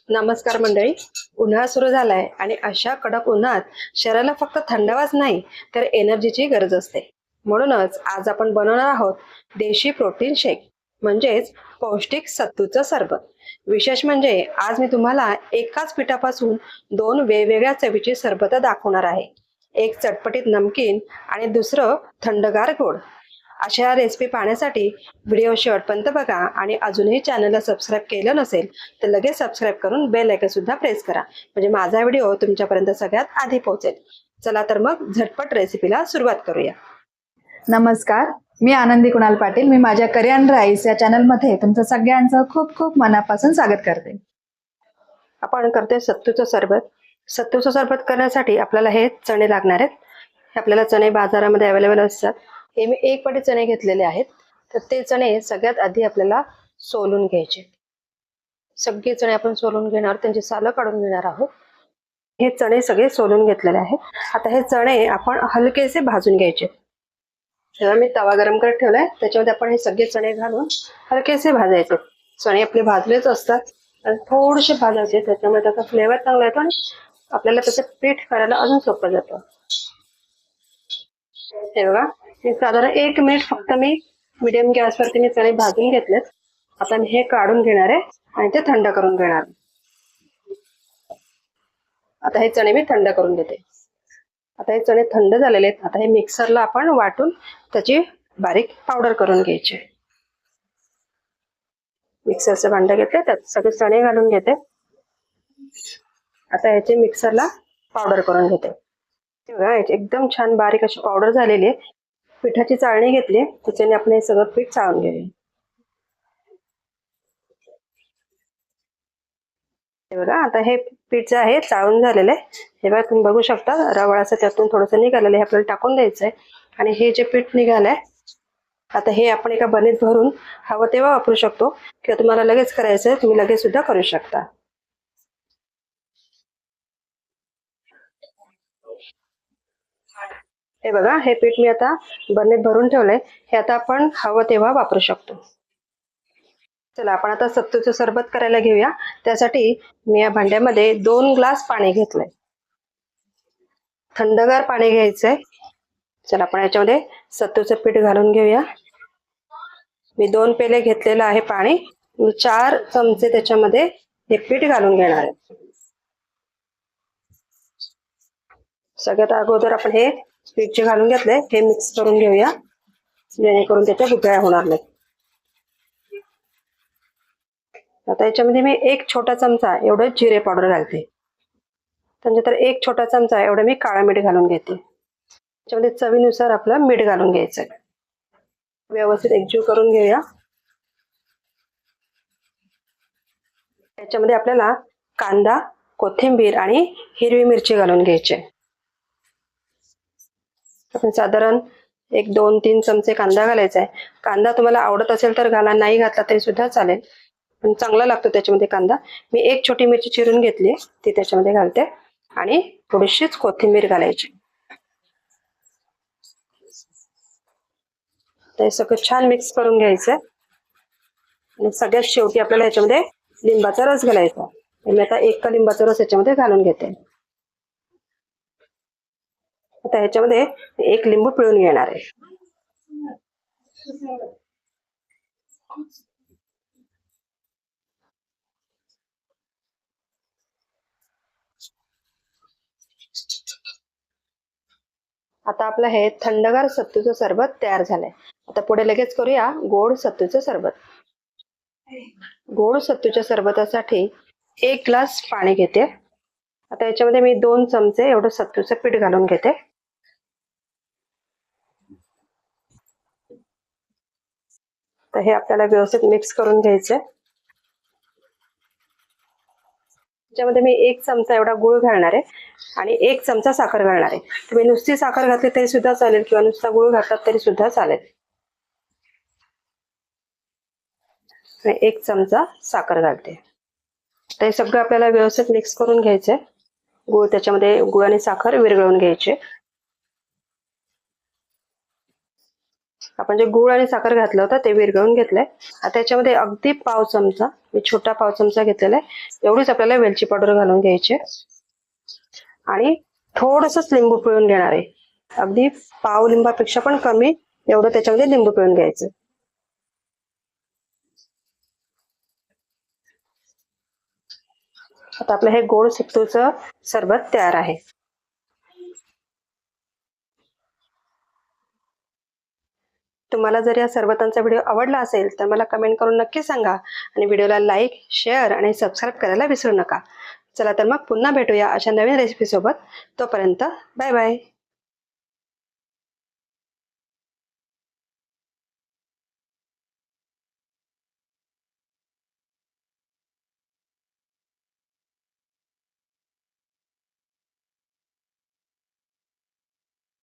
नमस्कार मंडळी. उन्हाळा सुरू झालाय आणि अशा कडक उन्हात शरीराला फक्त थंडावाच नाही तर एनर्जीची गरज असते. म्हणूनच आज आपण बनवणार आहोत देशी प्रोटीन शेक, म्हणजेच पौष्टिक सत्तूचं सरबत. विशेष म्हणजे आज मी तुम्हाला एकाच पिठापासून दोन वेगवेगळ्या चवीची सरबत दाखवणार आहे. एक चटपटीत नमकीन आणि दुसरं थंडगार गोड. अशा रेसिपी पाहण्यासाठी व्हिडिओ शेवटपर्यंत बघा आणि अजूनही चॅनलला सबस्क्राईब केलं नसेल तर लगेच सबस्क्राईब करून बेल आयकॉन सुद्धा प्रेस करा, म्हणजे माझा व्हिडिओ तुमच्यापर्यंत सगळ्यात आधी पोहोचेल. चला तर मग झटपट रेसिपीला सुरुवात करूया. नमस्कार, मी आनंदी कुणाल पाटील. मी माझ्या करी अँड राईस या चॅनलमध्ये तुमचं सगळ्यांचं खूप खूप मनापासून स्वागत करते. आपण करतोय सत्तूचं सरबत. सत्तूचं सरबत करण्यासाठी आपल्याला हे चणे लागणार आहेत. हे आपल्याला चणे बाजारामध्ये अवेलेबल असतात. हे मी एक वाटी चणे घेतलेले आहेत. तर ते चणे सगळ्यात आधी आपल्याला सोलून घ्यायचे. सगळे चणे आपण सोलून घेणार, त्यांची सालं काढून घेणार आहोत. हे चणे सगळे सोलून घेतलेले आहेत. आता हे चणे आपण हलकेसे भाजून घ्यायचे. तेव्हा मी तवा गरम करत ठेवलाय, त्याच्यामध्ये आपण हे सगळे चणे घालून हलकेसे भाजायचे. चणे आपले भाजलेच असतात आणि थोडेसे भाजायचे, त्याच्यामुळे त्याचा फ्लेवर चांगला येतो आणि आपल्याला त्याचं पीठ करायला अजून सोपं जातं. हे बघा, हे साधारण 1 मिनिट फक्त मी मीडियम गॅसवरती मी चणे भाजून घेतलेत. आता मी हे काढून घेणार आहे आणि ते थंड करून घेणार. आता हे चणे मी थंड करून घेते. आता हे चणे थंड झालेले आहेत. आता हे मिक्सरला आपण वाटून त्याची बारीक पावडर करून घ्यायची. मिक्सरचं भांडं घेते, त्यात सगळे चणे घालून घेते. आता ह्याची मिक्सरला पावडर करून घेते. बघा, एकदम छान बारीक अशी पावडर झालेली आहे. पिठाची चाळणी घेतली, त्याच्याने आपण हे सगळं पीठ चाळून घेऊया. हे बघा, आता हे पीठ जे आहे चाळून झालेलं आहे. हे बघा, तुम्ही बघू शकता रवाळ असं त्यातून थोडंसं निघालेलं आहे. आपल्याला टाकून द्यायचंय. आणि हे जे पीठ निघालंय, आता हे आपण एका बरणीत भरून हवं तेव्हा वापरू शकतो, किंवा तुम्हाला लगेच करायचंय तुम्ही लगेच सुद्धा करू शकता. हे बघा, हे पीठ मी आता बरणीत भरून ठेवलंय. हे आता आपण हवं तेव्हा वापरू शकतो. चला, आपण आता सत्तूचं सरबत करायला घेऊया. त्यासाठी मी या भांड्यामध्ये 2 ग्लास पाणी घेतलंय. थंडगार पाणी घ्यायचंय. चला, आपण याच्यामध्ये सत्तूचं पीठ घालून घेऊया. मी 2 पेले घेतलेलं आहे पाणी. 4 चमचे त्याच्यामध्ये हे पीठ घालून घेणार आहे. सगळ्यात अगोदर आपण हे पीठ जे घालून घेतलंय हे मिक्स करून घेऊया, जेणेकरून त्याच्या गुठळ्या होणार नाहीत. आता याच्यामध्ये मी 1 छोटा चमचा एवढं जिरे पावडर घालते. त्यानंतर 1 छोटा चमचा एवढं मी काळं मीठ घालून घेते. त्याच्यामध्ये चवीनुसार आपलं मीठ घालून घ्यायचंय. व्यवस्थित एकजीव करून घेऊया. याच्यामध्ये आपल्याला कांदा, कोथिंबीर आणि हिरवी मिरची घालून घ्यायची. आपण साधारण 1, 2, 3 चमचे कांदा घालायचा आहे. कांदा तुम्हाला आवडत असेल तर घाला, नाही घातला तरी सुद्धा चालेल, पण चांगला लागतो त्याच्यामध्ये कांदा. मी 1 छोटी मिरची चिरून घेतली, ती त्याच्यामध्ये घालते आणि थोडीशीच कोथिंबीर घालायची. ते सगळं छान मिक्स करून घ्यायचंय. आणि सगळ्यात शेवटी आपल्याला याच्यामध्ये लिंबाचा रस घालायचा. मी आता 1 लिंबाचा रस याच्यामध्ये घालून घेते. आता ह्याच्यामध्ये 1 लिंबू पिळून घेणार आहे. आता आपलं हे थंडगार सत्तूचं सरबत तयार झालंय. आता पुढे लगेच करूया गोड सत्तूचं सरबत. गोड सत्तूच्या सरबतासाठी 1 ग्लास पाणी घेते. आता याच्यामध्ये मी 2 चमचे एवढं सत्तूचं पीठ घालून घेते. तर हे आपल्याला व्यवस्थित मिक्स करून घ्यायचंय. त्याच्यामध्ये मी 1 चमचा एवढा गूळ घालणार आहे आणि 1 चमचा साखर घालणार आहे. तुम्ही नुसती साखर घातली तरी सुद्धा चालेल, किंवा नुसता गूळ घातलात तरी सुद्धा चालेल. 1 चमचा साखर घालते. ते सगळं आपल्याला व्यवस्थित मिक्स करून घ्यायचंय. गूळ त्याच्यामध्ये, गूळ आणि साखर विरघळून घ्यायचे. आपण जे गूळ आणि साखर घातलं होतं ते विरघळून घेतलंय. आता त्याच्यामध्ये अगदी पाव चमचा, मी छोटा पाव चमचा घेतलेला आहे, एवढीच आपल्याला वेलची पावडर घालून घ्यायची आणि थोडंसंच लिंबू पिळून घेणार आहे. अगदी पाव लिंबापेक्षा पण कमी एवढं त्याच्यामध्ये लिंबू पिळून घ्यायचं. आता आपलं हे गोड सत्तूचं सरबत तयार आहे. तुम्हाला जर या सरबतांचा व्हिडिओ आवडला असेल तर मला कमेंट करून नक्की सांगा आणि व्हिडिओला लाईक, शेअर आणि सबस्क्राईब करायला विसरू नका. चला तर मग पुन्हा भेटूया अशा नवीन रेसिपी सोबत. तोपर्यंत बाय बाय.